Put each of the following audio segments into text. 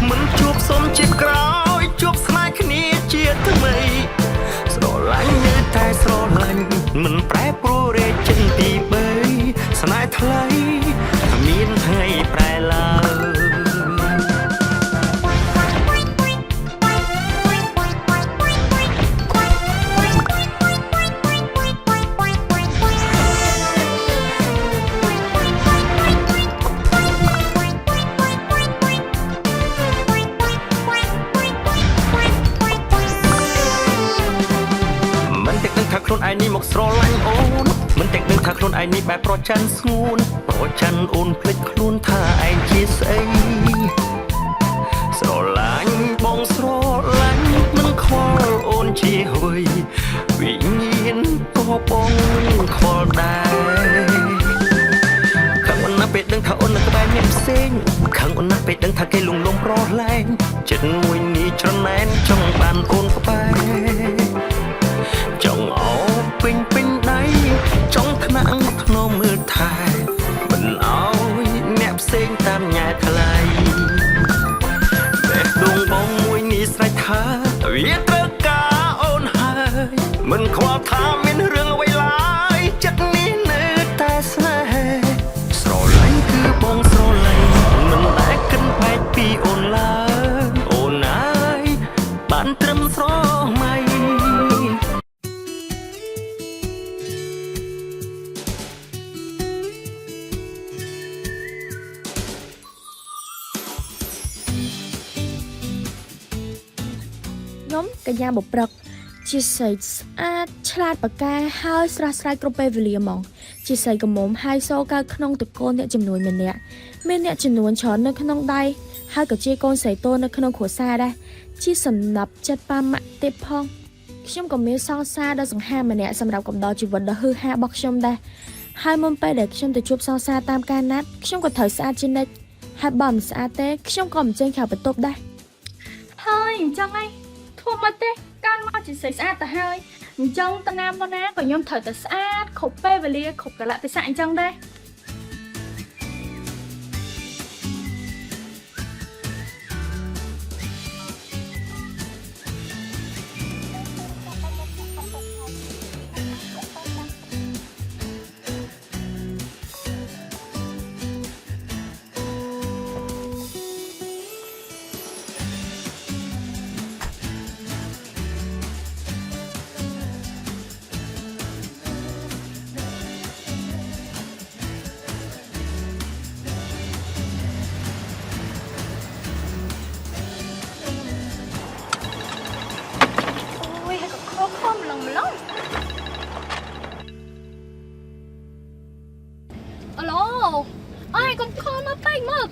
មិនជួបសុំជាក្រោយជួបស្នេហ៍គ្នាជាថ្មីស្រឡាញ់នៅតែស្រឡាញ់មិនប្រែប្រួលរេចិនទីបីស្នេហ៍ថ្លៃមានថ្ងៃប្រែឡើយខ្លួនឯងនេះមកស្រឡាញ់អូនមិនទាំងដឹងថាខ្លួនឯងនេះបែបប្រច័ណ្ឌស្ងួនប្រច័ណ្ឌអូនភ្លេចខ្លួនថាឯងជាស្អីស្រឡាញ់បងស្រឡាញ់មិនខ្វល់អូនជាអ្វីវិញ្ញាណក៏បងខ្វល់ដែរខឹងអូនណាស់ពេលដឹងថាអូននៅក្បែរមានផ្សេងខឹងអូនណាស់ពេលដឹងថាគេលងលំប្រឡែងចិត្តមួយនេះច្រណែនចង់បានអូនក្បែរចង់អោបពេញដៃចង់ថ្នាក់ធ្នមមើលថែមិនអោយអ្នកផ្សេងតាមញ៉ែថ្លៃបេះដូងបងមួយនេះស្រេចថាវាត្រូវការអូនហើយមិនខ្វល់ថាមានរឿងអ្វីឡើយចិត្តនេះនៅតែស្នេហ៍ស្រឡាញ់គឺបងស្រឡាញ់មិនដែលគិតបែកពីអូនឡើយអូនហើយបានត្រឹមស្រមៃកញ្ញាបប្រឹកជាស្រីស្អាតឆ្លាតប៉ាកែហើយស្រស់ស្រាយគ្រប់ពេលវេលាហ្មងជាស្រីកមុំហើយសូកើតក្នុងតកូលអ្នកចំនួនម្នាក់មានអ្នកចំនួនច្រើននៅក្នុងដៃហើយក៏ជាកូនស្រីតូននៅក្នុងគ្រួសារដែរជាសំណាប់ចិត្តប៉ាម៉ាក់ទេផងខ្ញុំក៏មានសង្សារដ៏សង្ហាម្នាក់សម្រាប់កំដរជីវិតដ៏ហ៊ឺហារបស់ខ្ញុំដែរហើយមុនពេលដែលខ្ញុំទៅជួបសង្សារតាមការណាត់ខ្ញុំក៏ត្រូវស្អាតជានិច្ចហើយបើមិនស្អាតទេខ្ញុំក៏មិនចេញក្រៅបន្ទប់ដែរហើយអញ្ចឹងឯងធំមកទេកាន់មកជាស្រីស្អាតទៅហើយអញ្ចឹងតាណាមកណាក៏ខ្ញុំត្រូវតែស្អាតគ្រប់ពេលវេលាគ្រប់កលៈទេសៈអញ្ចឹងដែរ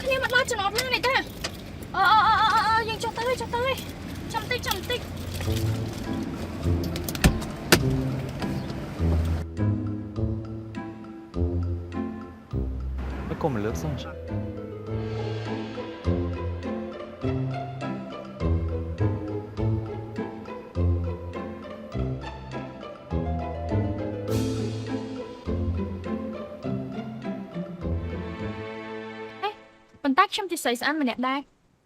គ្នាមកដល់ចំណត់ណានេះតាយើងចុះទៅចាំតិចNó còn một lớp xongប៉ុន្តែខ្ញុំជាស្រីស្អាតម្នាក់ដែរ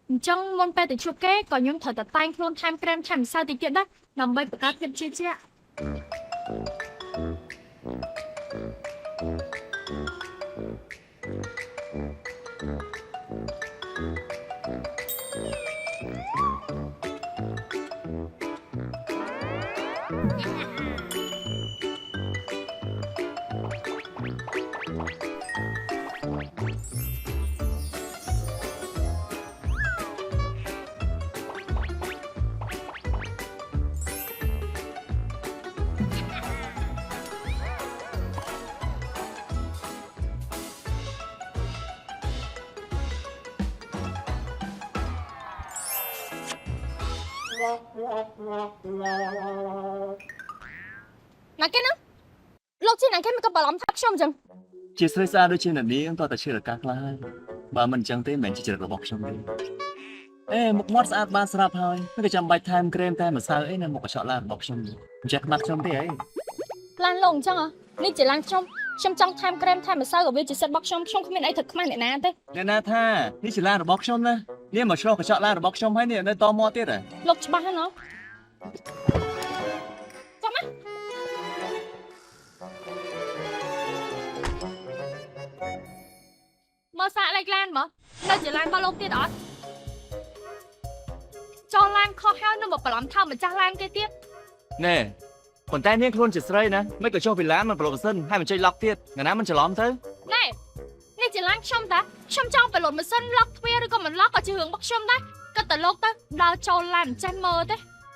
អញ្ចឹងមុនពេលទៅជួបគេក៏ខ្ញុំត្រូវតែតែងខ្លួនថែមក្រែមថែមម្សៅតិចទៀតដែរដើម្បីបង្កើតភាពជឿជាក់ Nãy cái nó lúc trên này cái mình có bảo lắm thắt xong chừng Chia sẻ xa đôi trên là miếng tôi ta chưa được các lai Bà mình chẳng thấy mình chỉ được bọc xong đi Ê, một mót sát ba sạp thôi Nó cái chăm bạch time cream time mà sao ấy nè một cái chọn là bọc xong đi Chắc mặt xong thế ấy Lan lồng chăng à? Ní chỉ lan trong trong time cream time mà sao rồi bây chỉ set bọc xong không có mình ấy thật không ai nè thế Nè nè tha, ní chỉ là bọc xong nè នេះមកឆ្លោះកញ្ចក់ឡានរបស់ខ្ញុំហើយនេះនៅតមកទៀតហ៎ លោកច្បាស់ហើយណោះចាំណាមើលសាកលេខឡានមកនៅជាឡានរបស់លោកទៀតអត់ចូលឡានខុសហើយនៅមកបន្លំថើម្ចាស់ឡានគេទៀត ណែប៉ុន្តែនាងខ្លួនជាស្រីណាមិនក៏ចុះពីឡានមិនប្រឡប់សិនហើយមិនចេញឡុកទៀតថ្ងៃណាមិនច្រឡំទៅ ណែនេះជាឡានខ្ញុំតាខ្ញុំចង់បន្លត់ម៉ាស៊ីនឡុកទ្វារឬក៏មិនឡុកក៏ជារឿងរបស់ខ្ញុំដែរក៏តែលោកទៅដើរចូលឡានមិនចេះមើលទេ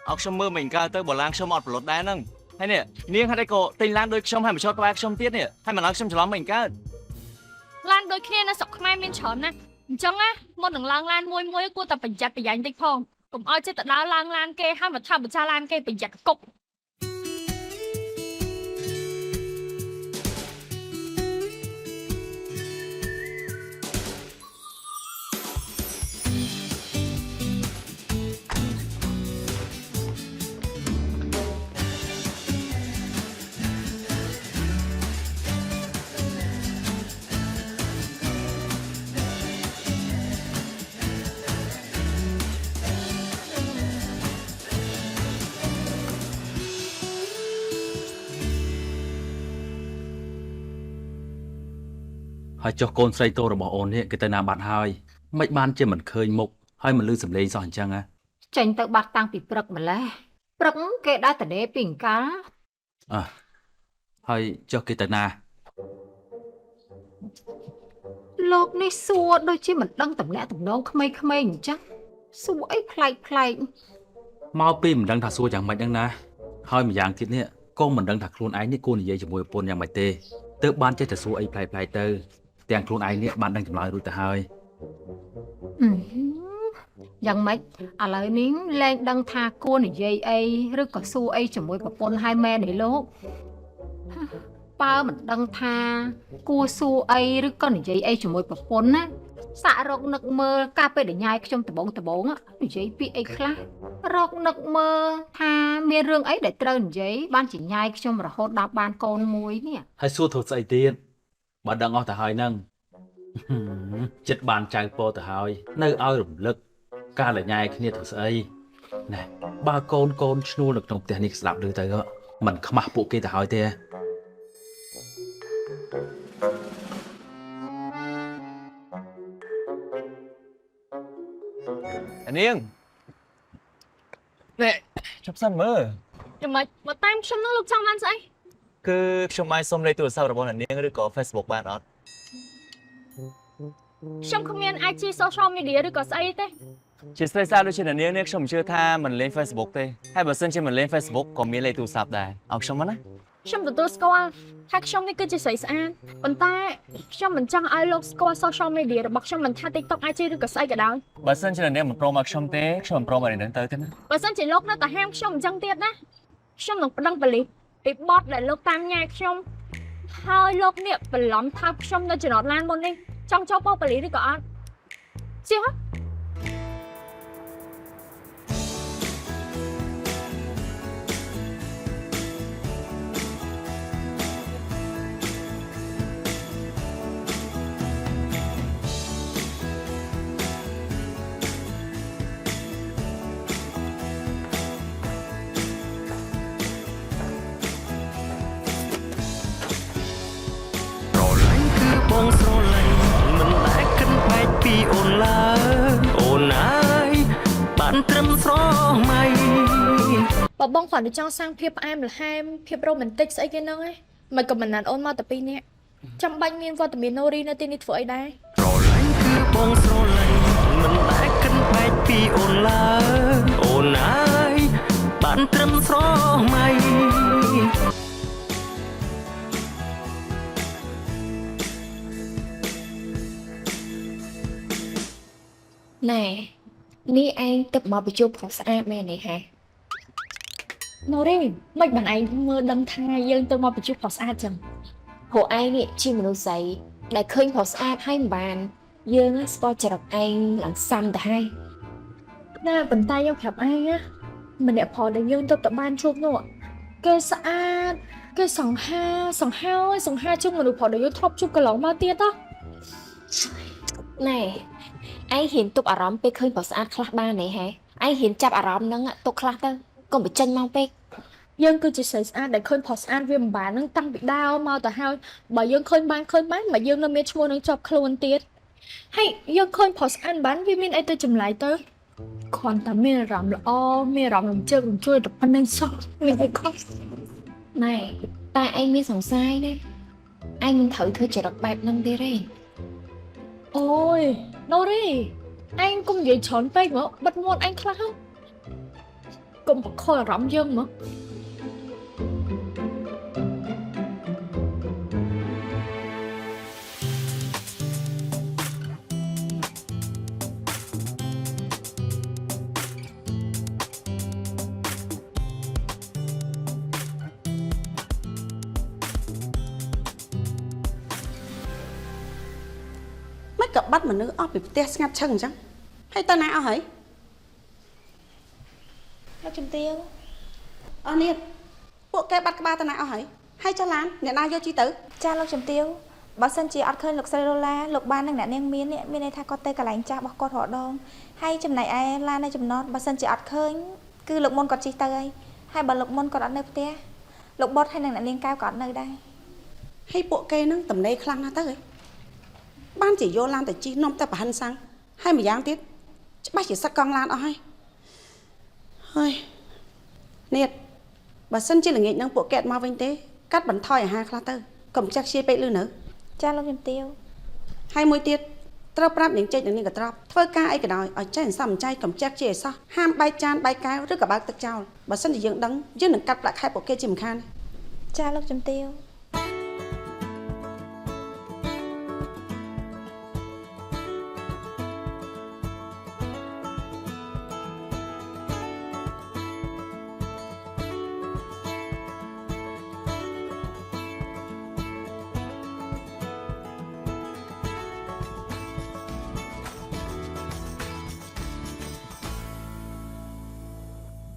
អោខ្ញុំមើលមិនកើតទៅបើឡានខ្ញុំអត់ប្រឡប់ដែរហ្នឹងហើយនេះនាងហេតុអីក៏ទិញឡានដូចខ្ញុំហើយមកចុះក្បែរខ្ញុំទៀតនេះហើយមិនឲ្យខ្ញុំច្រឡំមិនកើត ឡានដូចគ្នានៅស្រុកខ្មែរមានច្រើនណាស់អញ្ចឹងណាមុននឹងឡើងឡានមួយគួរតែប្រយ័ត្នប្រយែងតិចផងកុំឲ្យចិត្តទៅដើរឡើងឡានគេហើយមកថាម្ចាស់ឡានគេប្រយ័ត្នគប់ ហើយចុះកូនស្រីតូរបស់អូននេះគេទៅណាបាត់ហើយមិនបានជាមិនឃើញមុខហើយមិនលឺសំឡេងសោះអញ្ចឹងហ៎ ចេញទៅបាត់តាំងពីព្រឹកម្លេះព្រឹកគេដើរតនេពីអង្កាល អើហើយចុះគេទៅណា លោកនេះសួរដូចជាមិនដឹងតំណែងតំណងក្មេងៗអញ្ចឹងសួរអីប្លែក មកពីមិនដឹងថាសួរយ៉ាងម៉េចហ្នឹងណាហើយម្យ៉ាងទៀតនេះក៏មិនដឹងថាខ្លួនឯងនេះគួរនិយាយជាមួយប្រពន្ធយ៉ាងម៉េចទេទើបបានចេះតែសួរអីប្លែកៗទៅទាំងខ្លួនឯងនេះបានដឹងចម្លើយរួចទៅហើយ យ៉ាងម៉េចឥឡូវនេះលែងដឹងថាគួរនិយាយអីឬក៏សួរអីជាមួយប្រពន្ធហើយមែនទេលោកបើមិនដឹងថាគួរសួរអីឬក៏និយាយអីជាមួយប្រពន្ធណាសាក់រកនឹកមើលការពេលដញ៉ាយខ្ញុំដបងនិយាយពីអីខ្លះរកនឹកមើលថាមានរឿងអីដែលត្រូវនិយាយបានជាញ៉ាយខ្ញុំរហូតដល់បានកូនមួយនេះ ហើយសួរធ្វើស្អីទៀតបើដឹងអស់ទៅហើយហ្នឹង ចិត្តបានចៅពោទៅហើយនៅឲ្យរំលឹកការលញ៉ែគ្នាធ្វើស្អីណែបើកូនឈ្នួលនៅក្នុងផ្ទះនេះស្ដាប់ឮទៅមិនខ្មាស់ពួកគេទៅហើយទេ នាងនេះចាប់សិនមើល ចាំមិនមកតាមខ្ញុំនឹងលោកចង់បានស្អី គឺខ្ញុំអាចសុំលេខទូរស័ព្ទរបស់នាងឬក៏ Facebook បានអត់ ខ្ញុំគ្មាន IG social media ឬក៏ស្អីទេ ជាស្រីសារដូចជានាងនេះខ្ញុំមិនជឿថាមិនលេង Facebook ទេហើយបើសិនជាមិនលេង Facebook ក៏មានលេខទូរស័ព្ទដែរឲ្យខ្ញុំមកណា ខ្ញុំទទួលស្គាល់ថាខ្ញុំនេះគឺជាស្រីស្អាតប៉ុន្តែខ្ញុំមិនចង់ឲ្យលោកស្គាល់ social media របស់ខ្ញុំមិនថា TikTok IG ឬក៏ស្អីក៏ដោយ បើសិនជានាងមិនព្រមមកខ្ញុំទេខ្ញុំមិនព្រមឲ្យនាងទៅទេណា បើសិនជាលោកនៅតែហាមខ្ញុំអញ្ចឹងទៀតណាខ្ញុំនឹងប្តឹងប៉ូលីសពីបទដែលលោកតាមញ៉ាយខ្ញុំហើយលោកនេះបន្លំថើបខ្ញុំនៅចំណតឡានមុននេះចង់ចូលប៉ូលីសឬក៏អត់ជិះហ៎ បងស្រឡាញ់មិនដែលគិតបែកពីអូនឡើយអូនអើយបានត្រឹមស្រមៃ បើបងគ្រាន់តែចង់សាងភាពផ្អែមល្ហែមភាពរ៉ូមែនទិកស្អីគេហ្នឹងឯងមិនក៏មិនណាត់អូនមកតែពីរនាក់ចាំបាច់មានវត្តមាន Nori នៅទីនេះធ្វើអីដែរ ស្រឡាញ់គឺបងស្រឡាញ់មិនដែលគិតបែកពីអូនឡើយអូនអើយបានត្រឹមស្រមៃ ណែនេះឯងទឹកមកបញ្ជុំខុសស្អាតមែនទេហ៎ Nori មិនបានឯងមើលដឹងថាយើងទៅមកបញ្ជុំខុសស្អាតចឹង ព្រោះឯងនេះជាមនុស្សស្រីដែលឃើញខុសស្អាតហើយមិនបានយើងស្គាល់ចរិតឯងឡើងសាំទៅហើយ ណាប៉ុន្តែយើងប្រាប់ឯងណាម្នាក់ផលដែលយើងទៅបានជួបនោះគេស្អាតគេសង្ហាជុំមនុស្សផលដែលយើងធ្លាប់ជួបកន្លងមកទៀតហ៎ ណែ ai hiện tục ở rõm pe khơi bỏ sát khát ba này hả ai hiện chạp ở rõm nâng tục khát đâu còn bị chân mong pe យើងគឺជាស្រីស្អាតដែលឃើញផុសស្អាតវាមិនបាននឹងតាំងពីដើមមកទៅហើយបើយើងឃើញបានបើយើងនៅមានឈ្មោះនឹងជាប់ខ្លួនទៀតហើយយើងឃើញផុសស្អាតបានវាមានអីទៅចម្លែកទៅគ្រាន់តែមានអារម្មណ៍ល្អមានអារម្មណ៍រំជើបរំជួយតែប៉ុណ្្នឹងសោះមានអីខុស này ta anh mới sòng sai đấy anh mình thử thưa trở đọc bẹp nâng đi đây អូយណូរីអញកុំនិយាយច្រើនពេកមកបិទមាត់អញខ្លះកុំបខលអារម្មណ៍យើងមក មិនក៏បាត់មនុស្សអស់ពីផ្ទះស្ងាត់ឈឹងអញ្ចឹងហើយតើណាអស់ហើយ លោកជំទាវ អស់នេះពួកគេបាត់ក្បាលតើណាអស់ហើយហើយចុះឡានអ្នកណាយកជីទៅ ចាលោកជំទាវបើសិនជាអត់ឃើញលោកស្រីរ៉ូឡាលោកបាននឹងអ្នកនាងមានន័យថាគាត់ទៅកន្លែងចាស់របស់គាត់រដងហើយចំណែកឯឡាននៅចំណតបើសិនជាអត់ឃើញគឺលោកមុនគាត់ជិះទៅហើយបើលោកមុនគាត់អត់នៅផ្ទះលោកបតហើយនឹងអ្នកនាងកែវក៏អត់នៅដែរ ហើយពួកគេនឹងតំណេខ្លាំងណាស់ទៅហីបានជាយកឡានទៅជិះនាំតែប្រហិនសាំងហើយម្យ៉ាងទៀតច្បាស់ជាសឹកកង់ឡានអស់ហើយហើយនេះបើសិនជាល្ងាចនឹងពួកគេអត់មកវិញទេកាត់បន្ថយអាហារខ្លះទៅកុំចាក់ខ្ជិលពេកលឺនៅ ចាលោកជំទាវ ហើយមួយទៀតត្រូវប្រាប់នាងចេញនឹងនាងកត្រប់ធ្វើការអីក៏ដោយឲ្យចេះសំចៃកុំចាក់ខ្ជិលឲ្យសោះហាមបែកចានបែកកែវឬក៏បើកទឹកចោលបើសិនជាយើងដឹងយើងនឹងកាត់ប្រាក់ខែពួកគេជាមិនខាន ចាលោកជំទាវ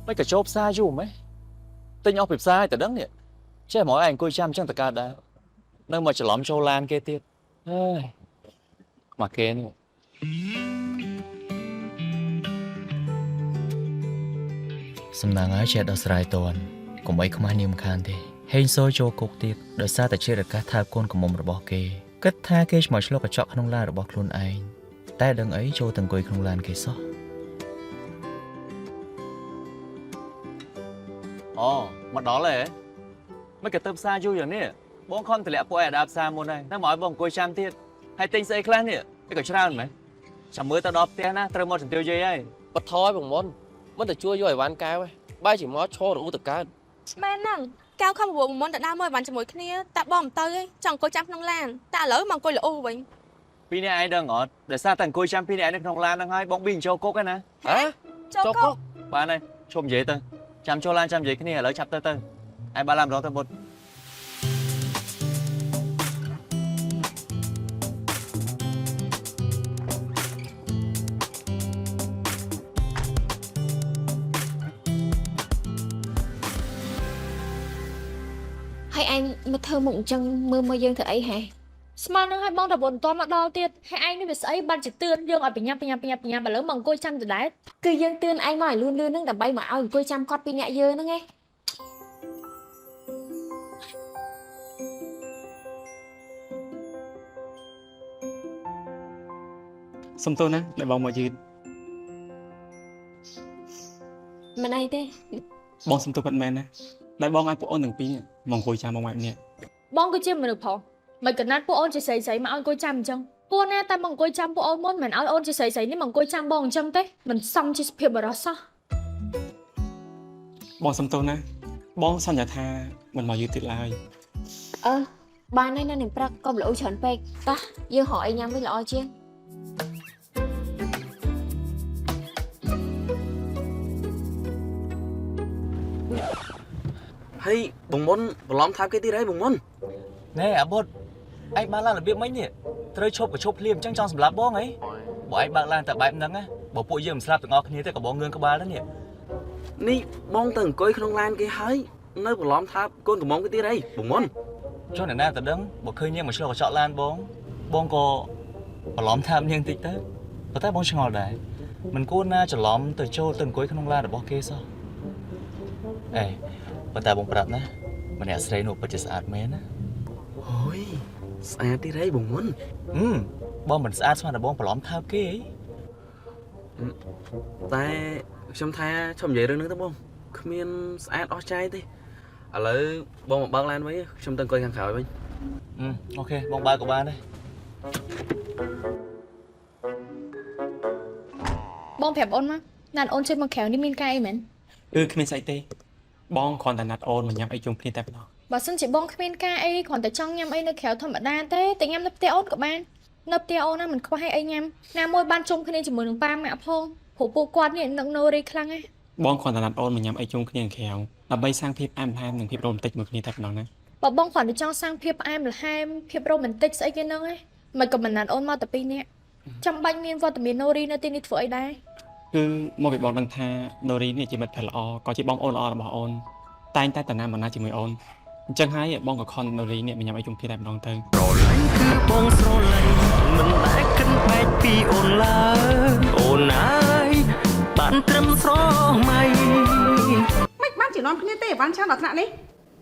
មិនក៏ចូលផ្សារយូរម៉េចទិញអស់ពីផ្សារតែដឹងនេះចេះមកឯងអង្គុយចាំអញ្ចឹងតកើតដែរនៅមកច្រឡំចូលឡានគេទៀតអើយមកគេនេះសំណាងហើយចេះដោះស្រាយតន់កុំអីខ្មាស់នាងមិនខានទេហេងសូចូលគុកទៀតដោយសារតែជារកាសថាកូនកំមុំរបស់គេគិតថាគេឆ្មោះឆ្លុកកញ្ចក់ក្នុងឡានរបស់ខ្លួនឯងតែដឹងអីចូលទៅអង្គុយក្នុងឡានគេសោះអូមកដល់ហើយមិនក៏ទៅផ្សារយូរយ៉ាងនេះបងខំតម្លាក់ពួកឯអាដាផ្សារមុនហើយតែមកឲ្យបងអង្គុយចាំទៀតហើយទិញស្អីខ្លះនេះវាក៏ច្រើនមែនចាំមើលទៅដល់ផ្ទះណាត្រូវមកជំទាវយាយហើយ បថយបងមុនមិនទៅជួយយកអីវ៉ាន់កែវបែរជាមកឈររអ៊ូតកើត មែនហ្នឹងកៅខំប្រមមុនទៅដើរមើលបានជាមួយគ្នាតែបងមិនទៅទេចង់អង្គុយចាំក្នុងឡានតែឥឡូវមកអង្គុយល្អវិញ ពីនេះឯងដឹងអត់ដោយសារតែអង្គុយចាំពីនេះឯងនៅក្នុងឡានហ្នឹងហើយបងប៊ីចូលគុកហ្នឹងណា ហ៎ ចូលកុក បានហើយឈប់និយាយទៅចាំចូលឡានចាំនិយាយគ្នាឥឡូវឆាប់ទៅឯងបើឡានម្ដងទៅមុត hay anh mà thơ mộng chân mơ mơ dương thử ấy hả ស្មាននឹងឲ្យបងតែបន្តមកដល់ទៀតហើយឯងនេះវាស្អីបានជាទឿនយើងឲ្យបញ្ញាប់ឥឡូវមកអង្គុយចាំដដែល គឺយើងទឿនឯងមកឲ្យលឿនហ្នឹងដើម្បីមកឲ្យអង្គុយចាំគាត់ពីអ្នកយើងហ្នឹងឯង សុំទោសណាដែលបងមកយឺត មិនអីទេ បងសុំទោសពិតមែនណាដែលបងឲ្យពួកអូនទាំងពីរមកអង្គុយចាំបងម៉ែម្នាក់ បងគឺជាមនុស្សផងមិនកណាត់ពួកអូនជាស្រីៗមកអង្គុយចាំអញ្ចឹងពួកណាតែមកអង្គុយចាំពួកអូនមុនមិនឲ្យអូនជាស្រីៗនេះមកអង្គុយចាំបងអញ្ចឹងទេមិនសមជាសុភាពបរិសុទ្ធ បងសុំទោសណាបងសន្យាថាមិនមកយឺតទៀតឡើយ បានហើយនៅនឹងព្រឹកកុំល្អច្រើនពេកតោះយើងរកអីញ៉ាំវិញល្អជាង ហើយបងមុនបន្លំថាគេទៀតហើយបងមុន ណែអាបុតឯងបើកឡានរបៀបម៉េចនេះត្រូវឈប់ក៏ឈប់ភ្លាមអញ្ចឹងចង់សម្លាប់បងហីបើឯងបើកឡានតែបែបហ្នឹងណាបើពួកយើងមិនស្លាប់ទាំងអស់គ្នាទេក៏បងងឿងក្បាលដែរនេះ នេះបងទៅអង្គុយក្នុងឡានគេហើយនៅបន្លំថាកូនកំមុំគេទៀតហើយបងមុន ចុះអ្នកណាទៅដឹងបើឃើញនាងមកឆ្លងកញ្ចក់ឡានបងក៏បន្លំថានាងតិចទៅ ប៉ុន្តែបងឆ្ងល់ដែរមិនគួរណាច្រឡំទៅចូលទៅអង្គុយក្នុងឡានរបស់គេសោះអេប៉ុន្តែបងប្រាប់ណាម្នាក់ស្រីនោះពិតជាស្អាតមែនណា អូយស្អាតទៀតហីបងមុន បងមិនស្អាតស្មើតែបងប្រឡំថើបគេអី តែខ្ញុំថាឈប់និយាយរឿងហ្នឹងទៅបងគ្មានស្អាតអស់ចាយទេឥឡូវបងមកបើកឡានវិញខ្ញុំទៅអង្គុយខាងក្រោយវិញ អូខេបងបើក៏បានដែរ បងប្រាប់អូនមកណាត់អូនជួយមកក្រៅនេះមានការអីមែន គ្មានស្អីទេបងគ្រាន់តែណាត់អូនមកញ៉ាំអីជុំគ្នាតែប៉ុណ្ណោះ បើសិនជាបងគ្មានការអីគ្រាន់តែចង់ញ៉ាំអីនៅក្រៅធម្មតាទេតែញ៉ាំនៅផ្ទះអូនក៏បាននៅផ្ទះអូនណាមិនខ្វះអីញ៉ាំណាមួយបានជុំគ្នាជាមួយនឹងប៉ាម៉ាក់ផងព្រោះពួកគាត់នេះនឹងណូរីខ្លាំងណាស់ បងគ្រាន់តែណាត់អូនមកញ៉ាំអីជុំគ្នាក្រៅដើម្បីសាងភាពអែមល្ហែមនិងភាពរ៉ូមែនទិកមួយគ្នាតែប៉ុណ្ណោះណា បើបងគ្រាន់តែចង់សាងភាពផ្អែមល្ហែមភាពរ៉ូមែនទិកស្អីគេហ្នឹងឯងមិនក៏មិនណាត់អូនមកតែពីរនាក់ចាំបាច់មានវត្តមានណូរីនៅទីនេះធ្វើអីដែរ គឺមកពីបងដឹងថាណូរីនេះជាមិត្តភក្តិល្អក៏ជាបងអូនល្អរបស់អូនតែងតែតាណាមកណាជាមួយអូនអញ្ចឹងហើយបងក៏ខំណូរីនេះមកញ៉ាំអីជុំគ្នាតែម្ដងទៅ ស្រឡាញ់គឺបងស្រឡាញ់មិនដែលគិតបែកពីអូនឡើយអូនអើយបានត្រឹមស្រមៃ មិនបានជានាំគ្នាទេអីវ៉ាន់ច្រើនដល់ថ្នាក់នេះ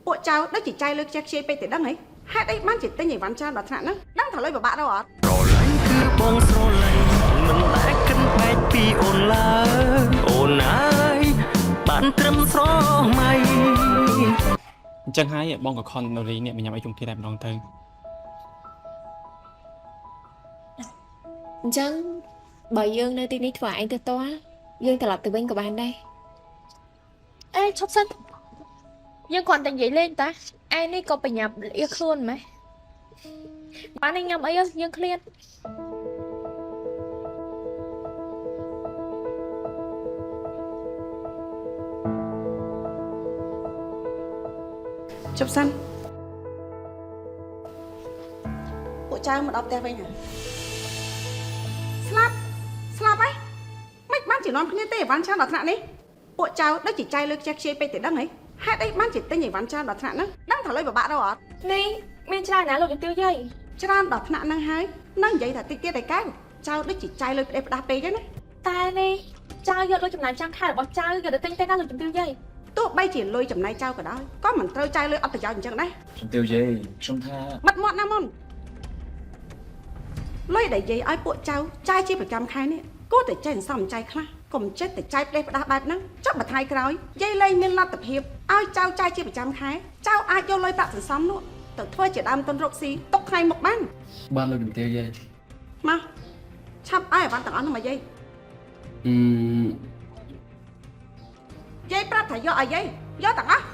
ពួកចៅដូចជាចៃលើកខ្ជិះខ្ជាយពេកទៅដឹងហីហេតុអីបានជាទិញអីវ៉ាន់ច្រើនដល់ថ្នាក់ហ្នឹងដឹងថាលុយពិបាកđâuអត់ ស្រឡាញ់គឺបងស្រឡាញ់មិនដែលគិតបែកពីអូនឡើយអូនអើយបានត្រឹមស្រមៃ អញ្ចឹងហើយបងក៏ខំណូរីនេះមកញ៉ាំអីជុំគ្នាតែម្ដងទៅ អញ្ចឹងបើយើងនៅទីនេះធ្វើឯងទៅតោះយើងត្រឡប់ទៅវិញក៏បានដែរ អេឈប់សិនយើងគ្រាន់តែនិយាយលេងតាឯនេះក៏ប្រញាប់លៀខ្លួនម៉េះបានញ៉ាំអីយើងឃ្លាន ជប់សិនពួកចៅមកដល់ផ្ទះវិញហ៎ស្លាប់ហីមិនបានជានាំគ្នាទេអីវ៉ាន់ច្រើនដល់ថ្នាក់នេះពួកចៅដូចជាចៃលើកខ្ជិះខ្ជាយពេកទៅដឹងហីហេតុអីបានជាទិញអីវ៉ាន់ច្រើនដល់ថ្នាក់ហ្នឹងដឹងថាលុយពិបាកđâuអត់ នេះមានច្រើនណាលោកជំទាវយាយ ច្រើនដល់ថ្នាក់ហ្នឹងហើយនឹងនិយាយថាតិចទៀតឯកៅចៅដូចជាចៃលើផ្ដេសផ្ដាស់ពេកហ្នឹងណា តែនេះចៅយកលុយចំណាយចាំខែរបស់ចៅយកទៅទិញទេណាលោកជំទាវយាយ ទោះបីជាលុយចំណាយចៅក៏ដោយក៏មិនត្រូវចៅលុយអត់ប្រយោជន៍អញ្ចឹងដែរ ជំទាវយាយខ្ញុំថា បាត់មាត់ណាមុនលុយដែលយាយឲ្យពួកចៅចាយជាប្រចាំខែនេះគួរតែចេះសំចៃខ្លះកុំចេះតែចាយផ្ដេសផ្ដាស់បែបហ្នឹងចុះមួយថ្ងៃក្រោយយាយលែងមានលទ្ធភាពឲ្យចៅចាយជាប្រចាំខែចៅអាចយកលុយប្រាក់សន្សំនោះទៅធ្វើជាដើមទុនរកស៊ីទុកថ្ងៃមុខបាន បានលោកជំទាវយាយ មកឆាប់ឲ្យអីវ៉ាន់ទាំងអស់នោះមកយាយយាយប្រាប់ថាយកឲ្យយាយយកទាំងអស់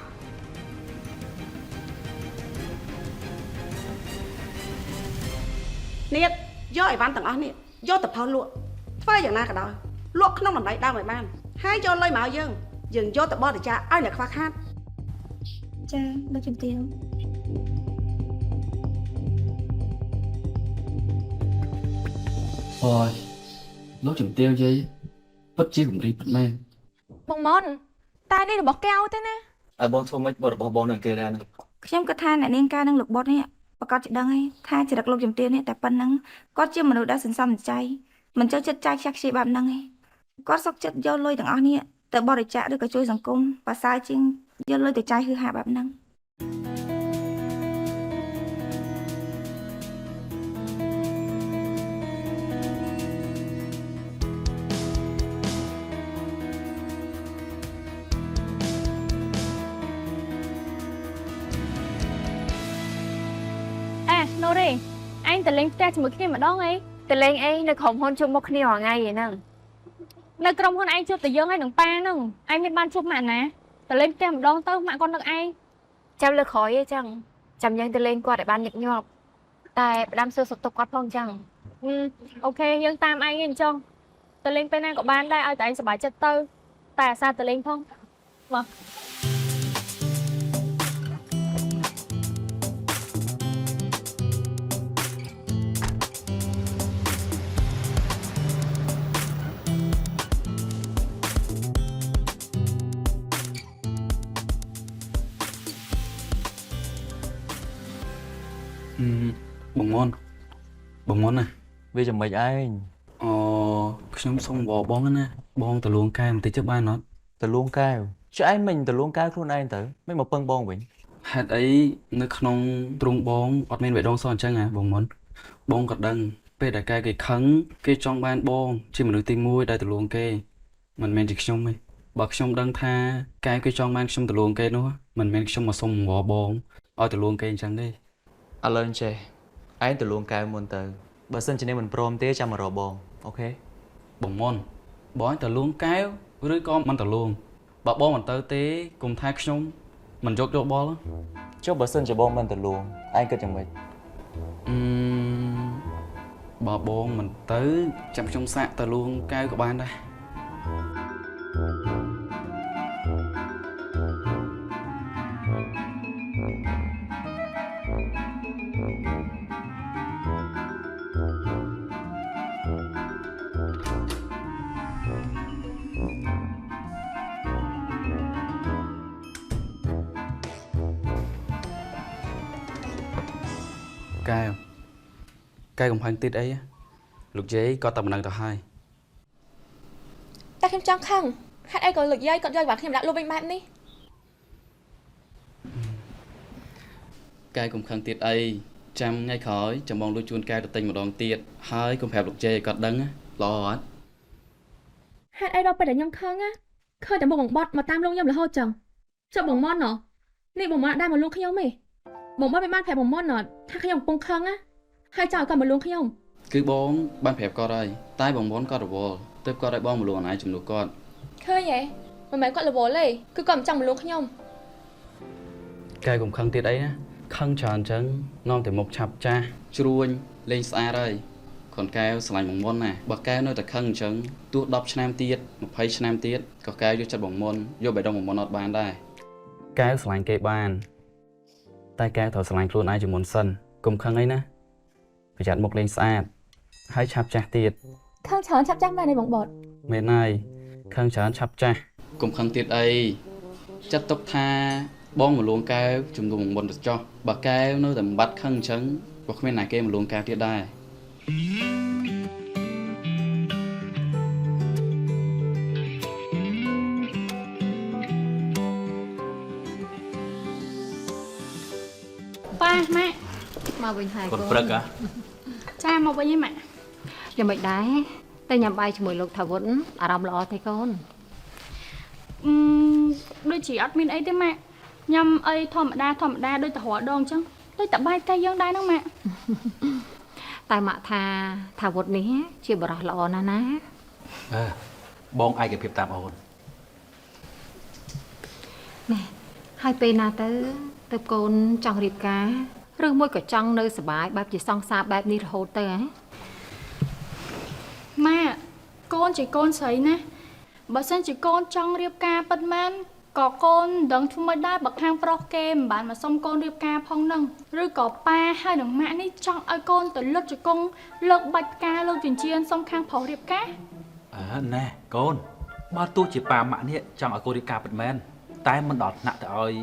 នេះយកអីវ៉ាន់ទាំងអស់នេះយកទៅផុសលក់ធ្វើយ៉ាងណាក៏ដោយលក់ក្នុងតម្លៃដើមឲ្យបានហើយយកលុយមកឲ្យយើងយកទៅបរិច្ចាគឲ្យអ្នកខ្វះខាត ចាលោកជំទាវ អូយលោកជំទាវយាយពិតជាគំរីពិតមែន បងមុនតែនេះរបស់កែវទេណា ឲ្យបងធ្វើម៉េចបើរបស់បងនឹងគេដែរ ខ្ញុំគិតថាអ្នកនាងការនឹងលោកបុតនេះប្រកាសជាដឹងហើយថាចរិតលោកជំទាវនេះតែប៉ុណ្ណឹងគាត់ជាមនុស្សដែលសន្សំចៃមិនចូលចិត្តចាយខ្ជះខ្ជាយបែបហ្នឹងឯងគាត់សុខចិត្តយកលុយទាំងអស់នេះទៅបរិច្ចាគឬក៏ជួយសង្គមប្រសើរជាងយកលុយទៅចាយហឺហាបែបហ្នឹង អេណូរីអញទៅលេងផ្ទះជាមួយគ្នាម្ដងអី ទៅលេងអីនៅក្រុមហ៊ុនជួបមកគ្នារាល់ថ្ងៃឯហ្នឹង នៅក្រុមហ៊ុនឯងជួបតែយើងហើយនឹងប៉ាហ្នឹងឯងមានបានជួបម៉ាក់ណាទៅលេងផ្ទះម្ដងទៅម៉ាក់គាត់នឹកឯង ចាំលើក្រោយឯងចឹងចាំយើងទៅលេងគាត់ឲ្យបានញឹកញាប់តែផ្ដាំសួរសុខទុក្ខគាត់ផងចឹង អូខេយើងតាមឯងអញ្ចឹងទៅលេងពេលណាក៏បានដែរឲ្យតែឯងសប្បាយចិត្តទៅតែអាសាទៅលេងផងមក បងមុនណា វាចំណេញឯង អូ ខ្ញុំសុំវល់បងណាបងទៅលួងកែបន្តិចទៅបានអត់ ទៅលួងកែវចុះឯងមិញទៅលួងកែវខ្លួនឯងទៅមិនមកពឹងបងវិញ ហេតុអីនៅក្នុងទ្រុងបងអត់មានបេះដូងសអញ្ចឹងហ៎បងមុនបងក៏ដឹងពេលដែលកែគេខឹងគេចង់បានបងជាមនុស្សទី1ដែលទៅលួងគេមិនមែនជាខ្ញុំទេបើខ្ញុំដឹងថាកែគេចង់បានខ្ញុំទៅលួងគេនោះមិនមែនខ្ញុំមកសុំវល់បងឲ្យទៅលួងគេអញ្ចឹងទេ ឥឡូវចេះឯងទៅលួងកែវមុនទៅបើសិនជានេះមិនព្រមទេចាំមករកបងអូខេ បងមុនបងទៅលួងកែវឬក៏មិនទៅលួងបើបងមិនទៅទេគុំថាខ្ញុំមិនយកយកបល ចុះបើសិនជាបងមិនទៅលួងឯងគិតយ៉ាងម៉េច បើបងមិនទៅចាំខ្ញុំសាកទៅលួងកែវក៏បានដែរ កែកំផាំងទៀតអីលោកយាយគាត់តែមិនដឹងទៅហើយ តែខ្ញុំចង់ខឹងហេតុអីក៏លោកយាយគាត់យកបាត់ខ្ញុំដាក់លុបវិញបែបនេះ កែកំខឹងទៀតអីចាំថ្ងៃក្រោយចាំបងលួចជួនកែទៅទិញម្ដងទៀតហើយកុំប្រាប់លោកយាយឲ្យគាត់ដឹងល្អអត់ ហេតុអីដល់ពេលដែលខ្ញុំខឹងណាឃើញតែមុខបងបត់មកតាមលងខ្ញុំរហូតចឹងចុះបងមន់ណោះនេះបងមន់អត់ដែរមកលួងខ្ញុំទេបងបត់មិនបានប្រាប់បងមន់ណោះថាខ្ញុំកំពុងខឹងណាហើយចៅគាត់មកលួងខ្ញុំ គឺបងបានប្រាប់គាត់ហើយតែបងមុនគាត់រវល់ទើបគាត់ឲ្យបងមកលួងអនឡាញជំនួសគាត់ ឃើញហ៎មិនមែនគាត់រវល់ទេគឺគាត់មិនចង់មកលួងខ្ញុំ កែកំខឹងទៀតអីណាខឹងច្រើនអញ្ចឹងនាំតែមុខឆាប់ចាស់ជ្រួញលេងស្អាតហើយខនកែវស្រឡាញ់បងមុនណាបើកែវនៅតែខឹងអញ្ចឹងទោះ10ឆ្នាំទៀត20ឆ្នាំទៀតក៏កែវយកចិត្តបងមុនយកបេះដូងបងមុនអត់បានដែរកែវស្រឡាញ់គេបានតែកែវត្រូវស្រឡាញ់ខ្លួនឯងជាមុនសិនកុំខឹងអីណាប្រយ័ត្នមុខលេងស្អាតហើយឆាប់ចាស់ទៀត ខឹងច្រើនឆាប់ចាស់មែនទេបងបត់ មែនហើយខឹងច្រើនឆាប់ចាស់កុំខឹងទៀតអីចាត់ទុកថាបងមកលួងកែវជំនួសបងមុនទៅចោះបើកែវនៅតែបាត់ខឹងអញ្ចឹងក៏គ្មានណាគេមកលួងកែវទៀតដែរ ប៉ាម៉ាក់ មកវិញហើយក ូនព្រឹកហ៎ ចាមកវិញឯម៉ាក់ យ៉ាងមិនដែរតែញ៉ាំបាយជាមួយលោកថាវុនអារម្មណ៍ល្អទេកូន ដូចជាអត់មានអីទេម៉ាក់ញ៉ាំអីធម្មតាដូចតែរាល់ដងអញ្ចឹងដូចតែបាយកាយយើងដែរហ្នឹងម៉ាក់ តែម៉ាក់ថាវុននេះជាបរិះល្អណាស់ណា បងឯកភាពតាមអូន ណែហើយពេលណាទៅកូនចង់រៀបការឬមួយក៏ចង់នៅសុបាយបែបជាសង្សារបែបនេះរហូតទៅហ៎ ម៉ាក់កូនជាកូនស្រីណាបើសិនជាកូនចង់រៀបការពិតមែនក៏កូនដឹងធ្វើមិនដែរបើខាងប្រុសគេមិនបានមកសុំកូនរៀបការផងហ្នឹងឬក៏ប៉ាហើយនឹងម៉ាក់នេះចង់ឲ្យកូនទៅលុតជង្គង់លើកបាច់ផ្កាលើកចិញ្ចៀនសុំខាងប្រុសរៀបការ ណែកូនបើទោះជាប៉ាម៉ាក់នេះចង់ឲ្យកូនរៀបការពិតមែនតែមិនដល់ថ្នាក់ទៅឲ្យ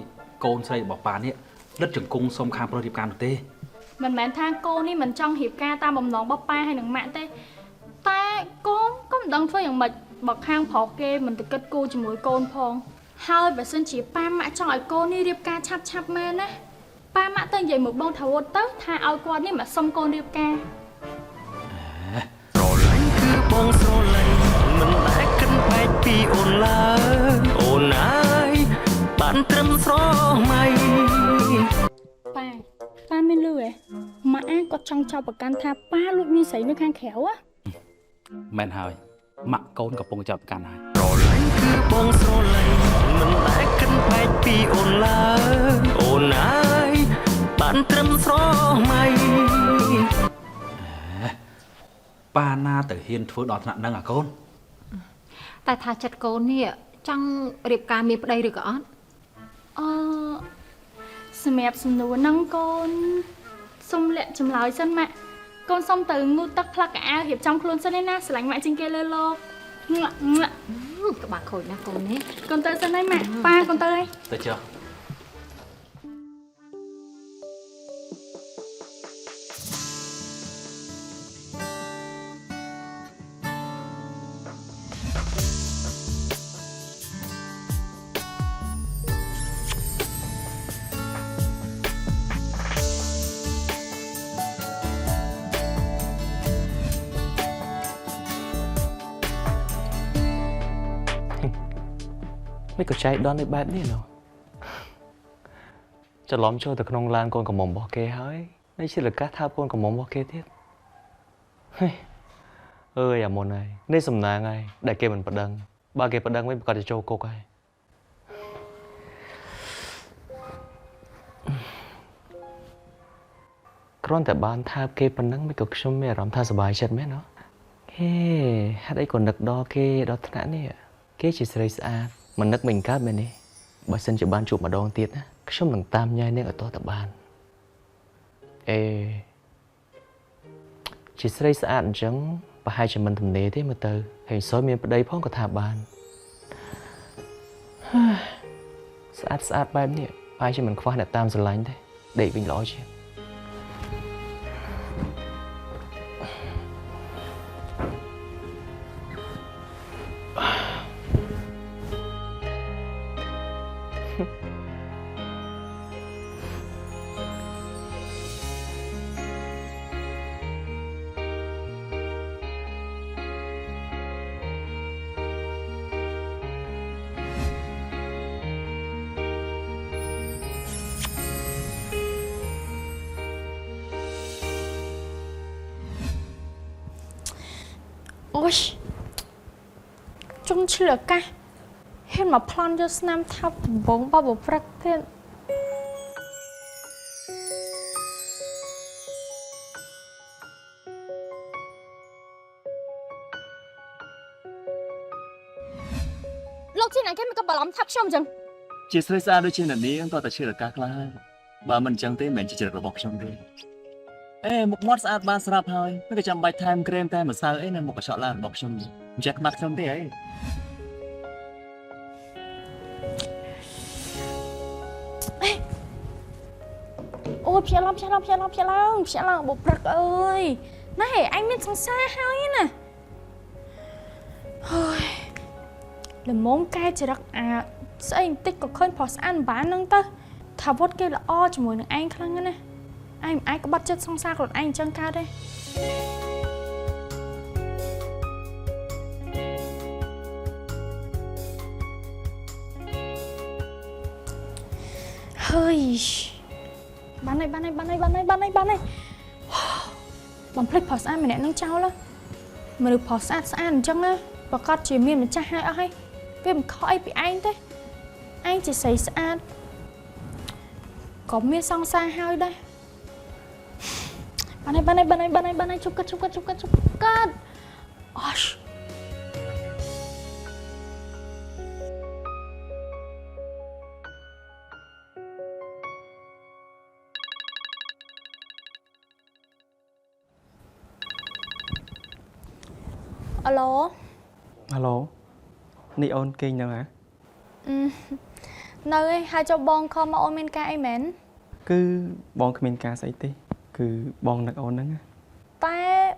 កូនស្រីរបស់ប៉ានេះលិតជង្គង់សុំខាងប្រុសរៀបការនោះទេ មិនមែនថាកូននេះមិនចង់រៀបការតាមបំណងរបស់ប៉ាហើយនឹងម៉ាក់ទេតែកូនក៏មិនដឹងធ្វើយ៉ាងម៉េចបើខាងប្រុសគេមិនទៅគិតគូរជាមួយកូនផងហើយបើសិនជាប៉ាម៉ាក់ចង់ឲ្យកូននេះរៀបការឆាប់មែនណាប៉ាម៉ាក់ទៅនិយាយមកបងថាវុតទៅថាឲ្យគាត់នេះមកសុំកូនរៀបការ ស្រឡាញ់គឺបងស្រឡាញ់មិនដែលគិតបែកពីអូនឡើយអូនអើយបានត្រឹមស្រមៃ ប៉ាមានលឺហ៎ម៉ាក់គាត់ចង់ចោទប្រកាន់ថាប៉ាលួចមានស្រីនៅខាងក្រៅហ៎ មែនហើយម៉ាក់កូនកំពុងចាប់កាន់ហើយ ស្រឡាញ់គឺបងស្រឡាញ់មិនដែលគិតបែកពីអូនឡើយអូនអើយបានត្រឹមស្រមៃ ប៉ាណាទៅហ៊ានធ្វើដល់ថ្នាក់ហ្នឹងអាកូន តែថាចិត្តកូននេះចង់រៀបការមានប្តីឬក៏អត់ សម្រាប់សំណួរហ្នឹងកូនសុំលាក់ចម្លើយសិនម៉ាក់កូនសុំទៅងូតទឹកផ្លាក់កៅអៅរៀបចំខ្លួនសិនឯណាស្រឡាញ់ម៉ាក់ជាងគេលើលោកក្បាក់ខូចណាស់កូននេះ កូនទៅសិនហើយម៉ាក់ប៉ាកូនទៅហើយ ទៅចុះ រ ไม่ก็ใจดอนในแบบนี้เนาะจะล้อมโชว์แต่ขนมลานคนกับหม่อมบอกเกย์เฮ้ยไม่ใช่หรือการท้าพนกับหม่อมบอกเกย์เทียเฮ้ยอย่ามนไงได้สำนาไงได้เกย์มันประดังบาเกย์ประดังไม่ประกาศจะโจโกไงครั้งแต่บ้านท้าเกย์ประดังไม่ก็ชุ่มไม่ร้อนท้าสบายเฉยไหมเนาะเฮ้ฮัดไอ้คนดักดอเกย์ดอขนาดนี้เกย์chỉ sấy sạchมันนักmình cát bên này bà xin chỉ ban chụp mà đón tiết á cái số mình tam nhai nên ở to tập ban chỉ sấy sạch chẳng bà hai chị mình thầm nề thế mà từ hình soi miền đây phong có thả bàn sạch bài này ai chị mình khoa là tam giờ lạnh thế để bình lõi chứ Ôi Trông chứ là ca Hết mà plan cho Snam thao bóng bao bộ phạc thế លោកជាអ្នកគេមិនក៏បារម្ភថាខ្ញុំអញ្ចឹង ជាស្រីស្អាតដូចជាអ្នកនាងតើតែឈឺរកាខ្លះហើយបើមិនអញ្ចឹងទេមិនមែនជាចរិតរបស់ខ្ញុំទេមុខមាត់ស្អាតបានស្រាប់ហើយមិនក៏ចាំបាច់ថែមក្រែមតែម្សៅអីនៅមុខកញ្ចក់ឡើងរបស់ខ្ញុំមិនចេះខ្មាស់ខ្ញុំទេអី Ôi phía lòng bộ phạc ơi Này anh biết sẵn xa hơi nè Là môn cay chỉ rắc sẽ anh tích có khơi phó ăn bán nâng tớ thảo vốt kia là o cho mùi nâng anh khăn nè ai có bắt chất song xa còn anh chân cao đây hơi bán này bằng plek phó ăn mày nè nâng cháu đó mà được phó ăn chân á và con chỉ miền mình cha hai ai vì mình khỏi bị anh thế anh chỉ xảy ra có miếng song xa hai đây bạn này chụp cất alo alo Nị ôn kinh đâu hả? Nơi hai cho bong không mà ôn men ca em mến Cứ bong không men ca sấy tí Cứ bong nạc ôn nâng Ta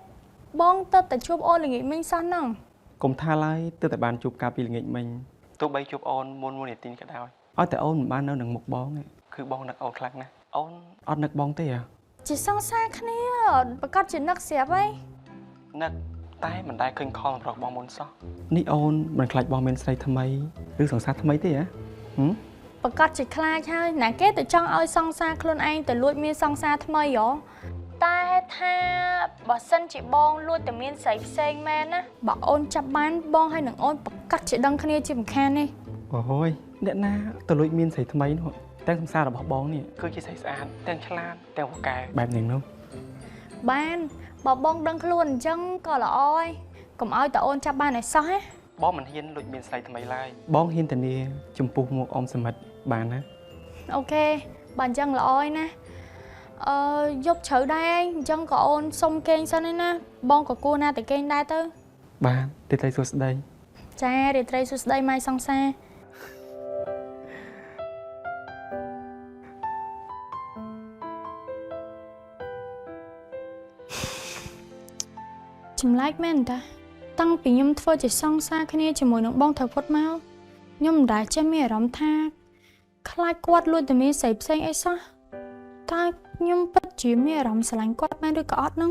bong tớ tại chụp ôn là nghĩ mình sao nâng Cùng tha lại tớ tại bàn chụp cà phê là nghĩ mình Tôi bay chụp ôn môn để tin cả đào Ôi tại ôn bạn nó nâng một bong ấy Cứ bong nạc ôn khắc nè Ôn nạc bong tí à? Chỉ song xa khá nè Bà cắt chỉ nạc xẹp ấy Nạc តែមិនដែលឃើញខលរបស់បងមុនសោះនេះអូនមិនខ្លាចបងមានស្រីថ្មីឬសង្សារថ្មីទេហ៎ប្រកាសជាខ្លាចហើយណាគេទៅចង់ឲ្យសង្សារខ្លួនឯងទៅលួចមានសង្សារថ្មីហ៎តែថាបើសិនជាបងលួចតែមានស្រីផ្សេងមែនណាបើអូនចាប់បានបងហើយនឹងអូនប្រកាសជាដឹងគ្នាជាមិនខានទេអូយអ្នកណាទៅលួចមានស្រីថ្មីនោះតែសង្សាររបស់បងនេះគឺជាស្រីស្អាតទាំងឆ្លាតទាំងពូកែបែបនេះនោះបានបើបងដឹងខ្លួនអញ្ចឹងក៏ល្អហើយកុំឲ្យតអូនចាប់បានឲ្យសោះណាបងមិនហ៊ានលួចមានស្រីថ្មីឡើយបងហ៊ានធានាចំពោះមុខអ៊ំសមិទ្ធបានណាអូខេបើអញ្ចឹងល្អហើយណាយប់ជ្រៅដែរអញ្ចឹងក៏អូនសុំគេងសិនឯណាបងក៏គួរណាតែគេងដែរទៅបានរាត្រីសួស្តីចារាត្រីសួស្តីម៉ែសង្សារចម្លែកមែនតាតាំងពីខ្ញុំធ្វើជាសង្សារគ្នាជាមួយនឹងបងថៅពុតមកខ្ញុំមិនដែលចេះមានអារម្មណ៍ថាខ្លាចគាត់លួចតែមានស្រីផ្សេងអីសោះតែខ្ញុំពិតជាមានអារម្មណ៍ស្រឡាញ់គាត់មែនឬក៏អត់ហ្នឹង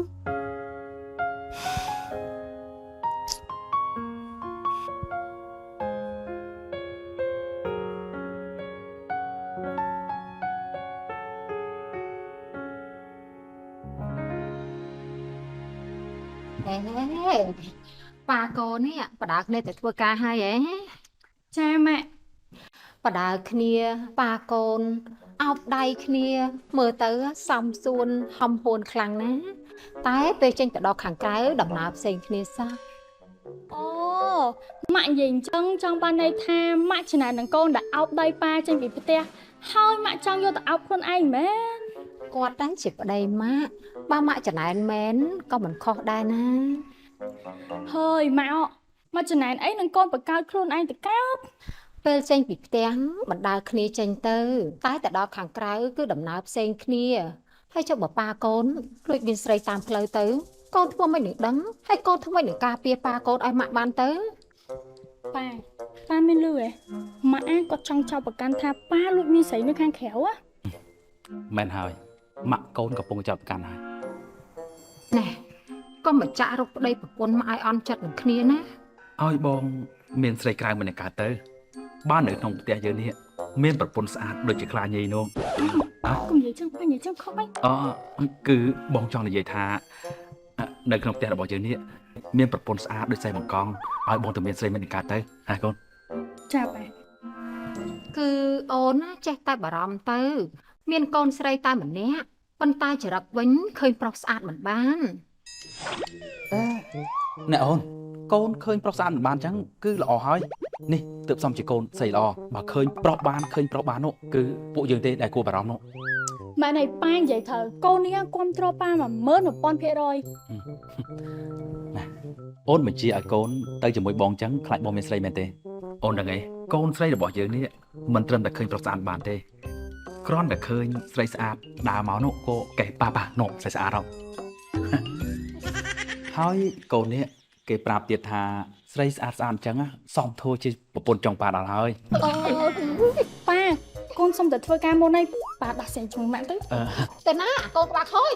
ប៉ាកូននេះបដាគ្នាតែធ្វើការហើយហ៎ ចាម៉ាក់ បដាគ្នាប៉ាកូនអោបដៃគ្នាមើលទៅសំសួនហំហួនខ្លាំងណាស់តែពេលចេញទៅដល់ខាងក្រៅដំណើរផ្សេងគ្នាសោះ អូម៉ាក់និយាយអញ្ចឹងចង់បានន័យថាម៉ាក់ចំណាយនឹងកូនដែលអោបដៃប៉ាចេញពីផ្ទះហើយម៉ាក់ចង់យកទៅអោបខ្លួនឯងមែន គាត់តែជាប្តីម៉ាក់បើម៉ាក់ចំណែនមែនក៏មិនខុសដែរណា ហើយម៉ាក់មកចំណាយអីនឹងកូនបង្កើតខ្លួនឯងទៅកើត ពេលចេញពីផ្ទះបណ្ដាលគ្នាចេញទៅតែដល់ខាងក្រៅគឺដំណើរផ្សេងគ្នាហើយចុះបើប៉ាកូនលួចមានស្រីតាមផ្លូវទៅកូនធ្វើមិននឹងដឹងហើយកូនធ្វើមិននឹងការពារប៉ាកូនឲ្យម៉ាក់បានទៅ ប៉ាមានលឺហ៎ម៉ាក់គាត់ចង់ចោទប្រកាន់ថាប៉ាលួចមានស្រីនៅខាងក្រៅ មែនហើយម៉ាក់កូនកំពុងចោទប្រកាន់ហើយ ណែកុំមកចាក់រុកប្តីប្រពន្ធមកឲ្យអន់ចិត្តនឹងគ្នាណា ឲ្យបងមានស្រីក្រៅម្នាក់កើតទៅបាននៅក្នុងផ្ទះយើងនេះមានប្រពន្ធស្អាតដូចជាខ្លាញីនោះ កុំនិយាយចឹងប៉ានិយាយចឹងខុសអី គឺបងចង់និយាយថានៅក្នុងផ្ទះរបស់យើងនេះមានប្រពន្ធស្អាតដូចសៃបង្កងឲ្យបងទៅមានស្រីម្នាក់កើតទៅណាកូន ចាប៉ា គឺអូនណាចេះតែបារម្ភទៅមានកូនស្រីតែម្នាក់ប៉ុន្តែចរិតវិញឃើញប្រុសស្អាតមិនបាន ណែអូនកូនឃើញប្រុសស្អាតមិនបានចឹងគឺល្អហើយនេះទើបសំជាកូនស្រីល្អបើឃើញប្រុសបាននោះគឺពួកយើងទេដែលគួរបារម្ភនោះ ម៉ែនៃប៉ានិយាយទៅកូននេះគ្រប់គ្រងប៉ា 11000% អូនបញ្ជាឲ្យកូនទៅជាមួយបងចឹងខ្លាចបងមានស្រីមែនទេអូនដឹងអីកូនស្រីរបស់យើងនេះមិនត្រឹមតែឃើញប្រុសស្អាតបានទេគ្រាន់តែឃើញស្រីស្អាតដើរមកនោះក៏កេះប៉ានោះស្រីស្អាតហ៎ ហើយកូននេះគេប្រាប់ទៀតថាស្រីស្អាតអញ្ចឹងសមធួជាប្រពន្ធចុងប៉ាដល់ហើយ ប៉ាកូនសុំតែធ្វើការមុនឯងប៉ាដោះស្រាយជុំម៉ាក់ទៅ តែណាកូនក្បាលខូច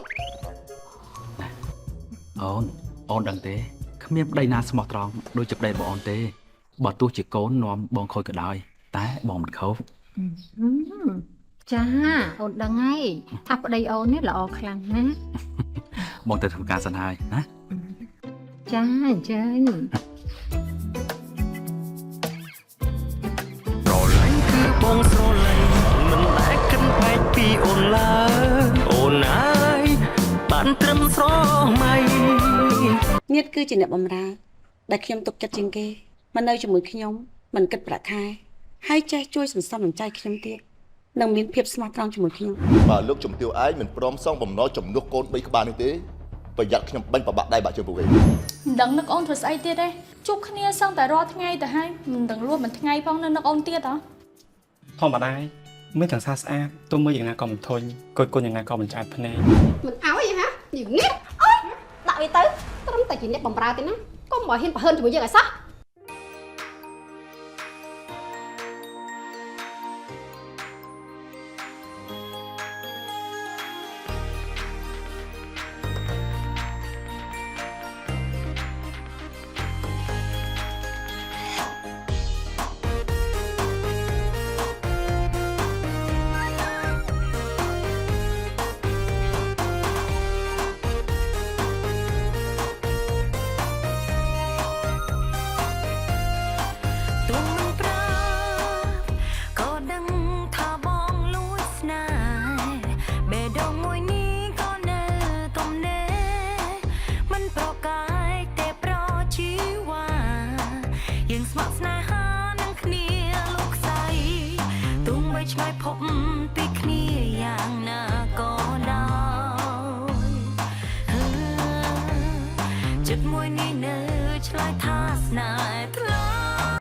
អូនដឹងទេគ្មានប្តីណាស្មោះត្រង់ដូចជាប្តីរបស់អូនទេបើទោះជាកូននាំបងខូចក៏ដោយតែបងមិនខុស ចាអូនដឹងហើយថាប្តីអូននេះល្អខ្លាំងណាស់ បងទៅធ្វើការសិនហើយណា ចាអញ្ចឹង ប្រឡាញ់គឺបងស្រឡាញ់មិនដែលគិតបែកពីអូនឡើយអូនអើយបានត្រឹមស្រមៃ ញាតិគឺជាអ្នកបម្រើដែលខ្ញុំទុកចិត្តជាងគេមកនៅជាមួយខ្ញុំមិនគិតប្រាក់ខែហើយចេះជួយសន្សំសំចៃខ្ញុំទៀតនិងមានភាពស្មោះត្រង់ជាមួយខ្ញុំ បើលោកជំទាវឯងមិនព្រមសងបំណុលចំនួនកូន3ក្បាលនេះទេប្រយ័ត្នខ្ញុំបាញ់ប្របាក់ដៃបាក់ជើងពួកគេ មិនដឹងនឹកអូនធ្វើស្អីទៀតទេជួបគ្នាសឹងតែរាល់ថ្ងៃទៅហើយមិនដឹងលួចមួយថ្ងៃផងនៅនឹកអូនទៀតហ៎ ធម្មតាមានទាំងសាស្អាតទោះមើលយ៉ាងណាក៏មិនធុញគួយគុណយ៉ាងណាក៏មិនឆ្អែតភ្នែក មិនអោយហ៎ញៀនអើយដាក់វាទៅត្រឹមតែជាអ្នកបម្រើទេណាកុំមកហ៊ានប្រហើនជាមួយយើងឲ្យសោះ ឆ្លើយភពពីគ្នាយ៉ាងណាក៏ដោយចិត្តមួយនេះនៅឆ្លើយថាស្នេហ៍